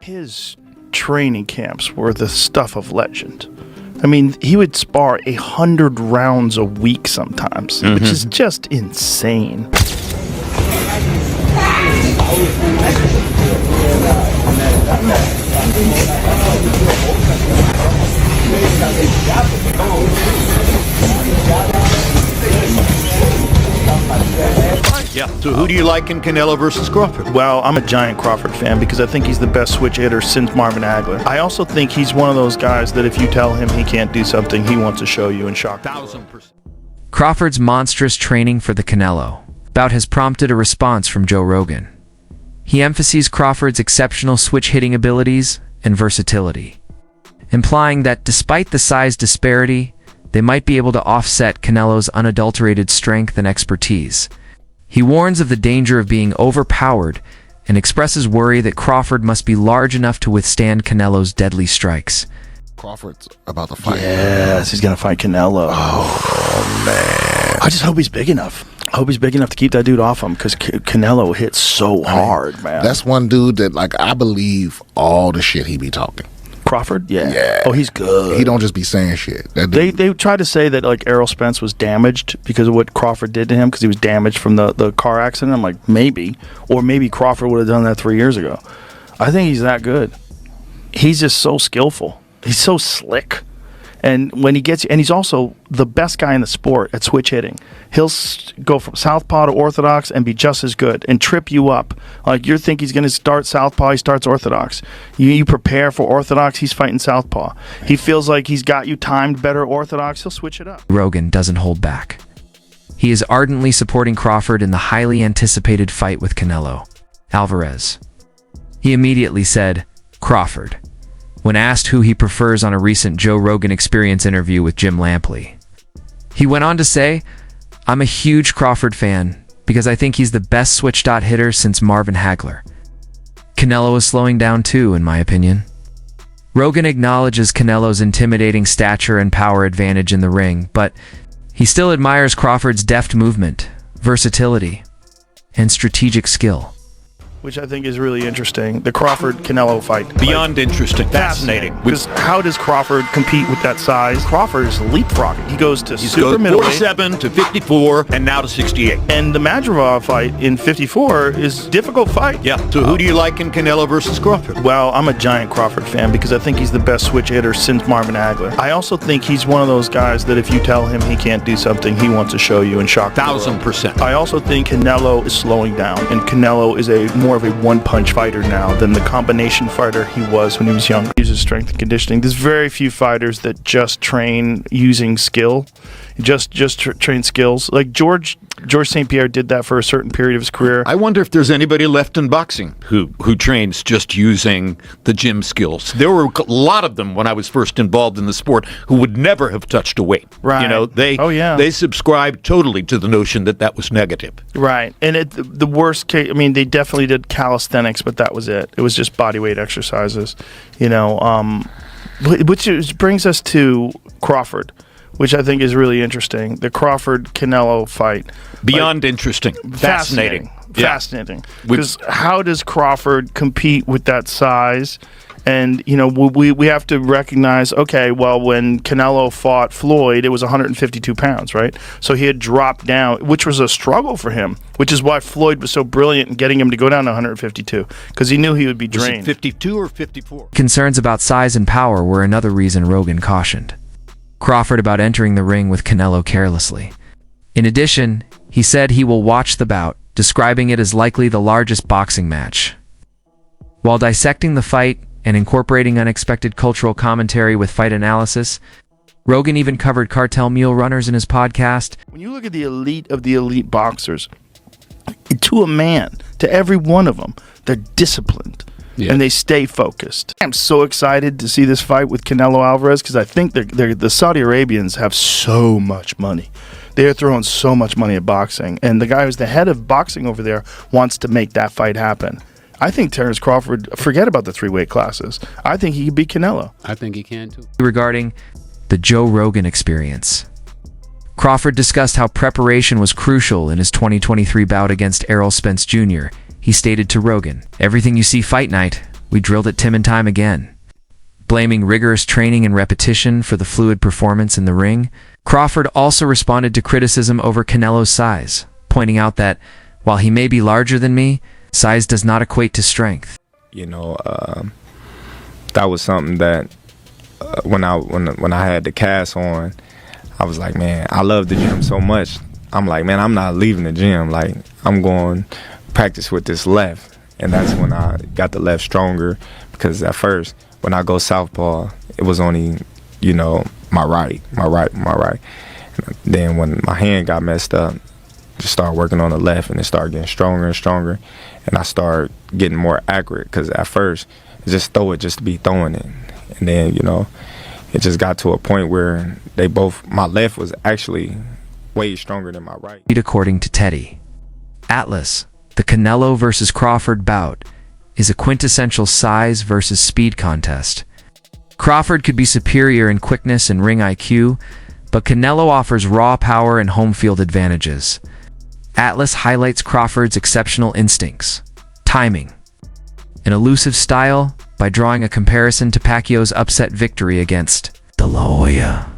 His training camps were the stuff of legend. I mean, he would spar 100 rounds a week sometimes, which is just insane. Yeah. So who do you like in Canelo versus Crawford? Well, I'm a giant Crawford fan because I think he's the best switch hitter since Marvin Hagler. I also think he's one of those guys that if you tell him he can't do something, he wants to show you and shock. 1000%. Crawford's monstrous training for the Canelo bout has prompted a response from Joe Rogan. He emphasizes Crawford's exceptional switch hitting abilities and versatility, implying that despite the size disparity, they might be able to offset Canelo's unadulterated strength and expertise. He warns of the danger of being overpowered and expresses worry that Crawford must be large enough to withstand Canelo's deadly strikes. Crawford's about to fight. Yes, he's going to fight Canelo. Oh, man. I just hope he's big enough. I hope he's big enough to keep that dude off him because Canelo hits so hard, man. That's one dude that, like, I believe all the shit he be talking. Crawford? Yeah. Oh, he's good. He don't just be saying shit. They tried to say that like Errol Spence was damaged because of what Crawford did to him because he was damaged from the car accident. I'm like, maybe. Or maybe Crawford would have done that 3 years ago. I think he's that good. He's just so skillful. He's so slick. And when he gets, and he's also the best guy in the sport at switch hitting. He'll go from southpaw to orthodox and be just as good and trip you up. Like you think he's going to start southpaw, he starts orthodox. You prepare for orthodox, he's fighting southpaw. He feels like he's got you timed better orthodox, he'll switch it up. Rogan doesn't hold back. He is ardently supporting Crawford in the highly anticipated fight with Canelo Alvarez. He immediately said, Crawford, when asked who he prefers on a recent Joe Rogan Experience interview with Jim Lampley. He went on to say, I'm a huge Crawford fan because I think he's the best switch hitter since Marvin Hagler. Canelo is slowing down too, in my opinion. Rogan acknowledges Canelo's intimidating stature and power advantage in the ring, but he still admires Crawford's deft movement, versatility, and strategic skill. Which I think is really interesting. The Crawford-Canelo fight. Beyond interesting. Fascinating. Because how does Crawford compete with that size? Crawford is leapfrogging. He goes to super middleweight. 47 to 54 and now to 68. And the Madrigal fight in 54 is a difficult fight. Yeah. So who do you like in Canelo versus Crawford? Well, I'm a giant Crawford fan because I think he's the best switch hitter since Marvin Hagler. I also think he's one of those guys that if you tell him he can't do something, he wants to show you and shock you. 1000%. I also think Canelo is slowing down, and Canelo is more of a one-punch fighter now than the combination fighter he was when he was young. He uses strength and conditioning. There's very few fighters that just train using skill, just train skills. Like George St. Pierre did that for a certain period of his career. I wonder if there's anybody left in boxing who trains just using the gym skills. There were a lot of them when I was first involved in the sport who would never have touched a weight. Right. You know, they subscribed totally to the notion that was negative. Right. And the worst case, I mean, they definitely did calisthenics, but that was it. It was just body weight exercises, you know, which brings us to Crawford, which I think is really interesting. The Crawford-Canelo fight. Beyond interesting. Fascinating. Fascinating. Because how does Crawford compete with that size? And, you know, we have to recognize, okay, well, when Canelo fought Floyd, it was 152 pounds, right? So he had dropped down, which was a struggle for him, which is why Floyd was so brilliant in getting him to go down to 152, because he knew he would be drained. Was it 52 or 54? Concerns about size and power were another reason Rogan cautioned Crawford about entering the ring with Canelo carelessly. In addition, he said he will watch the bout, describing it as likely the largest boxing match. While dissecting the fight and incorporating unexpected cultural commentary with fight analysis, Rogan even covered cartel mule runners in his podcast. When you look at the elite of the elite boxers, to a man, to every one of them, they're disciplined. Yeah. And they stay focused. I'm so excited to see this fight with Canelo Alvarez because I think the Saudi Arabians have so much money. They're throwing so much money at boxing. And the guy who's the head of boxing over there wants to make that fight happen. I think Terence Crawford, forget about the 3 weight classes. I think he could beat Canelo. I think he can too. Regarding the Joe Rogan Experience, Crawford discussed how preparation was crucial in his 2023 bout against Errol Spence Jr. He stated to Rogan, "Everything you see fight night We drilled it time and time again. Blaming rigorous training and repetition for the fluid performance in the ring, Crawford also responded to criticism over Canelo's size, pointing out that, while he may be larger than me, size does not equate to strength. You know, that was something that when I had the cast on, I was like, man, I love the gym so much. I'm like, man, I'm not leaving the gym. Like, I'm going practice with this left. And that's when I got the left stronger, because at first, when I go southpaw, it was only, you know, my right. Then when my hand got messed up, just started working on the left, and it started getting stronger and stronger. And I started getting more accurate, because at first, just throw it just to be throwing it. And then, you know, it just got to a point where my left was actually way stronger than my right. According to Teddy Atlas, the Canelo versus Crawford bout is a quintessential size versus speed contest. Crawford could be superior in quickness and ring IQ, but Canelo offers raw power and home field advantages. Atlas highlights Crawford's exceptional instincts, timing, and elusive style by drawing a comparison to Pacquiao's upset victory against De La Hoya.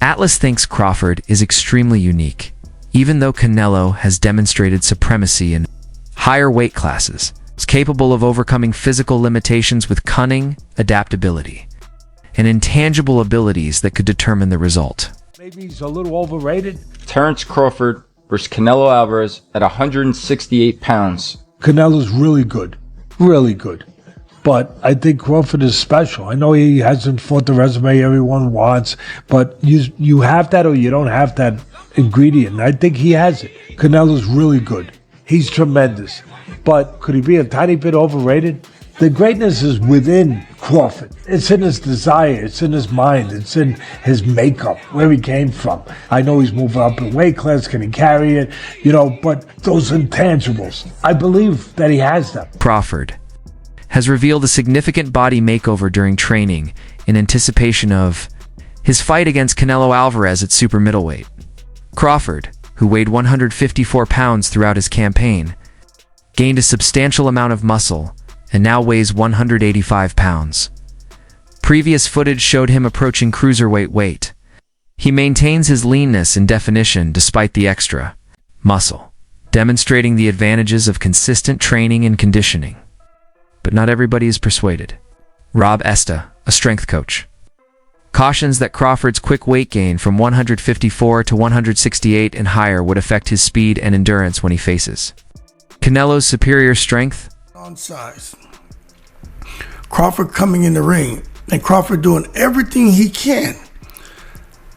Atlas thinks Crawford is extremely unique, even though Canelo has demonstrated supremacy in higher weight classes, is capable of overcoming physical limitations with cunning, adaptability, and intangible abilities that could determine the result. Maybe he's a little overrated. Terence Crawford versus Canelo Alvarez at 168 pounds. Canelo's really good. Really good. But I think Crawford is special. I know he hasn't fought the resume everyone wants, but you have that or you don't have that ingredient. I think he has it. Canelo's really good. He's tremendous. But could he be a tiny bit overrated? The greatness is within Crawford. It's in his desire. It's in his mind. It's in his makeup, where he came from. I know he's moving up in weight class. Can he carry it? You know, but those intangibles, I believe that he has them. Crawford has revealed a significant body makeover during training in anticipation of his fight against Canelo Alvarez at super middleweight. Crawford, who weighed 154 pounds throughout his campaign, gained a substantial amount of muscle and now weighs 185 pounds. Previous footage showed him approaching cruiserweight weight. He maintains his leanness and definition despite the extra muscle, demonstrating the advantages of consistent training and conditioning. But not everybody is persuaded. Rob Esta, a strength coach, cautions that Crawford's quick weight gain from 154 to 168 and higher would affect his speed and endurance when he faces Canelo's superior strength. On size. Crawford coming in the ring, and Crawford doing everything he can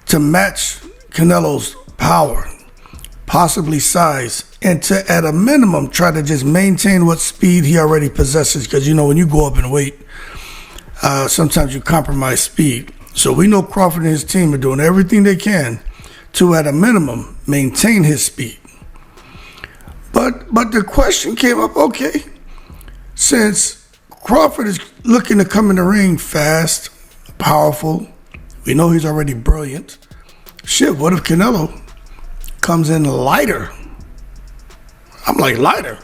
to match Canelo's power, possibly size, and to, at a minimum, try to just maintain what speed he already possesses. Because, you know, when you go up in weight, sometimes you compromise speed. So we know Crawford and his team are doing everything they can to, at a minimum, maintain his speed. But the question came up, okay, since Crawford is looking to come in the ring fast, powerful, we know he's already brilliant. Shit, what if Canelo comes in lighter? I'm like, lighter?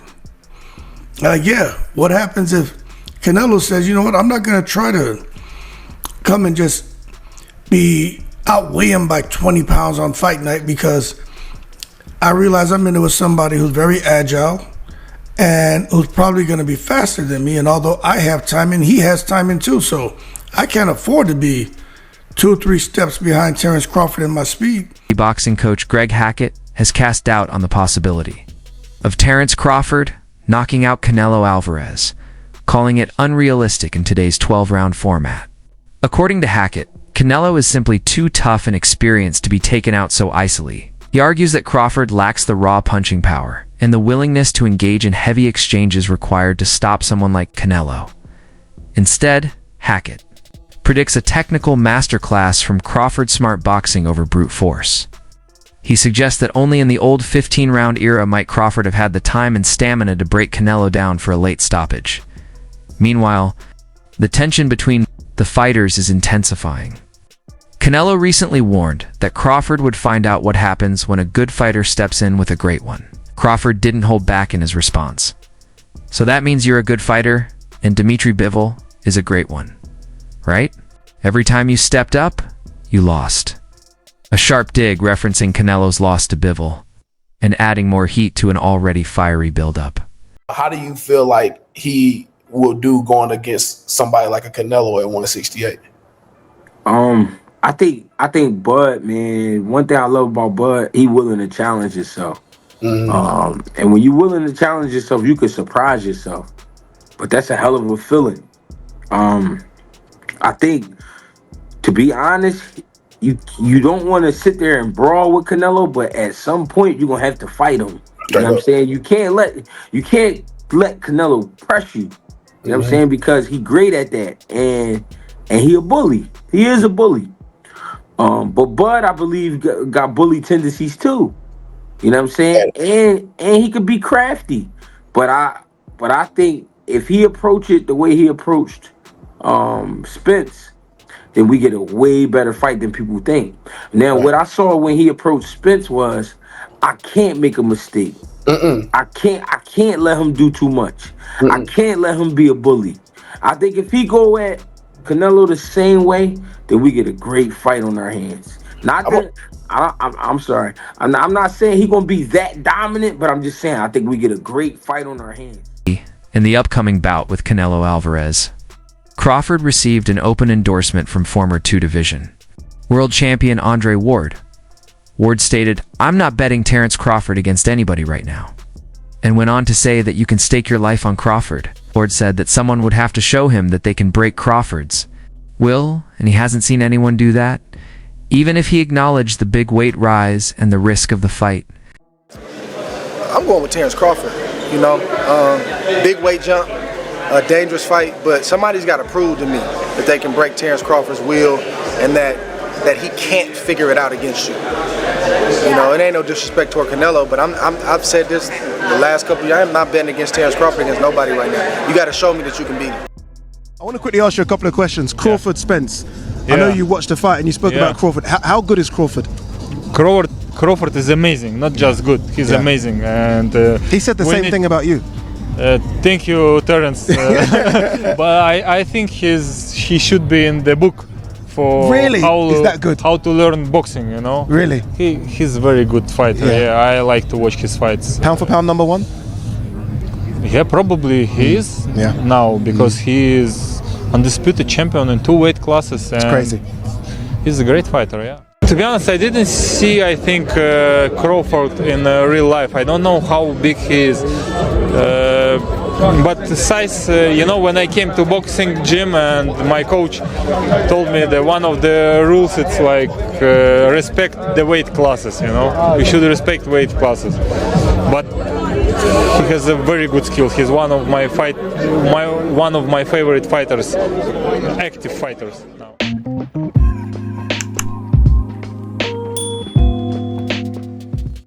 Yeah, what happens if Canelo says, you know what, I'm not going to try to come and just outweigh him by 20 pounds on fight night, because I realize I'm in there with somebody who's very agile and who's probably going to be faster than me. And although I have timing, he has timing too. So I can't afford to be 2 or 3 steps behind Terence Crawford in my speed. Boxing coach Greg Hackett has cast doubt on the possibility of Terence Crawford knocking out Canelo Alvarez, calling it unrealistic in today's 12-round format. According to Hackett, Canelo is simply too tough and experienced to be taken out so icily. He argues that Crawford lacks the raw punching power and the willingness to engage in heavy exchanges required to stop someone like Canelo. Instead, Hackett predicts a technical masterclass from Crawford's smart boxing over brute force. He suggests that only in the old 15-round era might Crawford have had the time and stamina to break Canelo down for a late stoppage. Meanwhile, the tension between the fighters is intensifying. Canelo recently warned that Crawford would find out what happens when a good fighter steps in with a great one. Crawford didn't hold back in his response. So that means you're a good fighter? And Dmitry Bivol is a great one, right? Every time you stepped up, you lost. A sharp dig referencing Canelo's loss to Bivol and adding more heat to an already fiery build-up. How do you feel like he will do going against somebody like a Canelo at 168? I think Bud, man, one thing I love about Bud, he willing to challenge himself. And when you're willing to challenge yourself, you can surprise yourself. But that's a hell of a feeling. I think, to be honest, you don't want to sit there and brawl with Canelo, but at some point you're gonna have to fight him. You know what I'm saying? You can't let Canelo press you. You know what I'm saying? Because he great at that, and he a bully. He is a bully. But Bud, I believe, got bully tendencies too. You know what I'm saying? And he could be crafty. But I think if he approach it the way he approached Spence, then we get a way better fight than people think. Now, what I saw when he approached Spence was, I can't make a mistake. I can't let him do too much. I can't let him be a bully. I think if he go at Canelo the same way, then we get a great fight on our hands. Not that I'm sorry. I'm not saying he's gonna be that dominant, but I'm just saying I think we get a great fight on our hands. In the upcoming bout with Canelo Alvarez, Crawford received an open endorsement from former 2 Division world champion Andre Ward. Ward stated, "I'm not betting Terence Crawford against anybody right now," and went on to say that you can stake your life on Crawford. Ward said that someone would have to show him that they can break Crawford's will, and he hasn't seen anyone do that, even if he acknowledged the big weight rise and the risk of the fight. I'm going with Terence Crawford. Big weight jump, a dangerous fight, but somebody's got to prove to me that they can break Terence Crawford's will and that he can't figure it out against you. It ain't no disrespect toward Canelo, but I've said this the last couple of years. I'm not betting against Terence Crawford against nobody right now. You got to show me that you can beat him. I want to quickly ask you a couple of questions. Crawford, Spence. I know you watched the fight and you spoke about Crawford. How good is Crawford? Crawford is amazing, not just good. He's amazing, and he said the same thing about you. Thank you, Terence. But I think he should be in the book for is that good? How to learn boxing. Really, he's a very good fighter. Yeah, I like to watch his fights. Pound for pound, number 1. Yeah, probably he is now because he is undisputed champion in 2 weight classes. And it's crazy. He's a great fighter. Yeah. To be honest, I didn't see, I think, Crawford in real life. I don't know how big he is. But the size, when I came to boxing gym and my coach told me that one of the rules, it's like respect the weight classes, You should respect weight classes. But he has a very good skill. He's one of my favorite fighters, active fighters now.